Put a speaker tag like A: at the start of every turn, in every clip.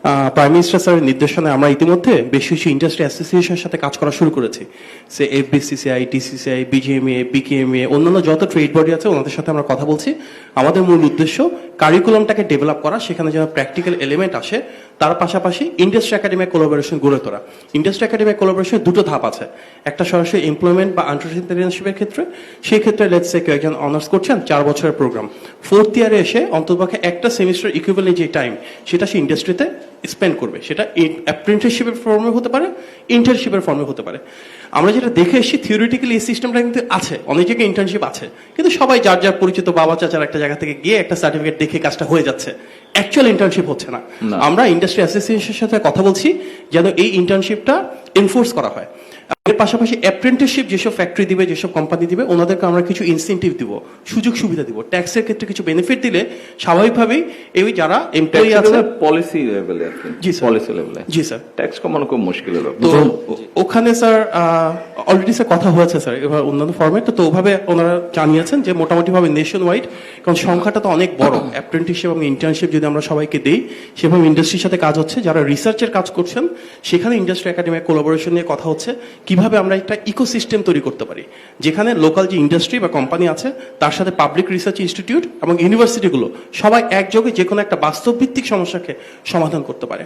A: Prime minister স্যারের নির্দেশনায় আমরা ইতিমধ্যে বেশ কিছু ইন্ডাস্ট্রি অ্যাসোসিয়েশনের সাথে কাজ করা শুরু করেছি। সে এফবিসিসিআই, ডিসিসিআই, বিজিএমএ, বিকেএমএ, অন্যান্য যত ট্রেড বডি আছে ওনাদের সাথে আমরা কথা বলছি। আমাদের মূল উদ্দেশ্য কারিকুলামটাকে ডেভেলপ করা, সেখানে যেন প্র্যাকটিক্যাল এলিমেন্ট আসে, তার পাশাপাশি ইন্ডাস্ট্রি একাডেমিক কোলাবোরেশন গড়ে তোলা। ইন্ডাস্ট্রি একাডেমিক কোলাবোরেশন দুটো ধাপ আছে, একটা সরাসরি এমপ্লয়মেন্ট বা এন্টারপ্রেনারশিপের ক্ষেত্রে। সেই ক্ষেত্রে লেটস সে কেউ একজন অনার্স করছেন 4 বছরের প্রোগ্রাম, 4th ইয়ারে এসে অন্ততপক্ষে একটা সেমিস্টার ইকুইভ্যালেন্ট যে টাইম সেটা সে ইন্ডাস্ট্রিতে স্পেন্ড করবে, সেটা অ্যাপ্রেন্টিসশিপের ফর্মে হতে পারে, ইন্টার্নশিপের ফর্মে হতে পারে। আমরা যেটা দেখে এসেছি থিওরিটিক্যালি এই সিস্টেমটা কিন্তু আছে, অনেক জায়গায় ইন্টার্নশিপ আছে, কিন্তু সবাই যার যার পরিচিত বাবা চাচার একটা জায়গা থেকে গিয়ে একটা সার্টিফিকেট দেখে কাজটা হয়ে যাচ্ছে, অ্যাকচুয়াল ইন্টার্নশিপ হচ্ছে না। আমরা ইন্ডাস্ট্রি অ্যাসোসিয়েশনের সাথে কথা বলছি যেন এই ইন্টার্নশিপটা এনফোর্স করা হয়। এর পাশাপাশি অ্যাপ্রেন্টিসশিপ যেসব ফ্যাক্টরি দিবে, যেসব কোম্পানি দিবে, ওনাদেরকে আমরা কিছু ইনসেন্টিভ দিব, সুযোগ সুবিধা দিব, ট্যাক্সের ক্ষেত্রে কিছু বেনিফিট দিলে স্বাভাবিকভাবেই এই যারা এমপ্লয়ি আছে
B: পলিসি লেভেলে,
A: জি স্যার,
B: পলিসি লেভেলে,
A: জি স্যার,
B: ট্যাক্স কমানো খুব মুশকিল হবে।
A: তো ওখানে স্যার অলরেডি স্যার কথা হয়েছে স্যার, এবার অন্যান্য ফর্মেট তো ওভাবে ওনারা জানিয়েছেন যে মোটামুটি ভাবে নেশন ওয়াইড, কারণ সংখ্যাটা তো অনেক বড়, অ্যাপ্রেন্টিসশিপ এবং ইন্টার্নশিপ যদি আমরা সবাইকে দিই, সেভাবে ইন্ডাস্ট্রির সাথে কাজ হচ্ছে, যারা রিসার্চের কাজ করছেন সেখানে ইন্ডাস্ট্রি একাডেমিক কোলাবোরেশন নিয়ে কথা হচ্ছে, কিভাবে আমরা একটা ইকোসিস্টেম তৈরি করতে পারি যেখানে লোকাল যে ইন্ডাস্ট্রি বা কোম্পানি আছে তার সাথে পাবলিক রিসার্চ ইনস্টিটিউট এবং ইউনিভার্সিটিগুলো সবাই একযোগে যে কোনো একটা বাস্তব ভিত্তিক সমস্যাকে সমাধান করতে পারে।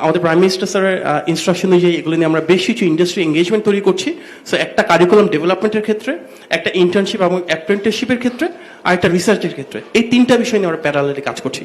A: আমাদের প্রাইম মিনিস্টার স্যারের ইনস্ট্রাকশন অনুযায়ী এগুলো নিয়ে আমরা বেশ কিছু ইন্ডাস্ট্রি এঙ্গেজমেন্ট তৈরি করছি। সো একটা কারিকুলাম ডেভেলপমেন্টের ক্ষেত্রে, একটা ইন্টার্নশিপ এবং অ্যাপ্রেন্টিসশিপের ক্ষেত্রে, আর একটা রিসার্চের ক্ষেত্রে, এই 3টা বিষয় নিয়ে আমরা প্যারালালি কাজ করছি।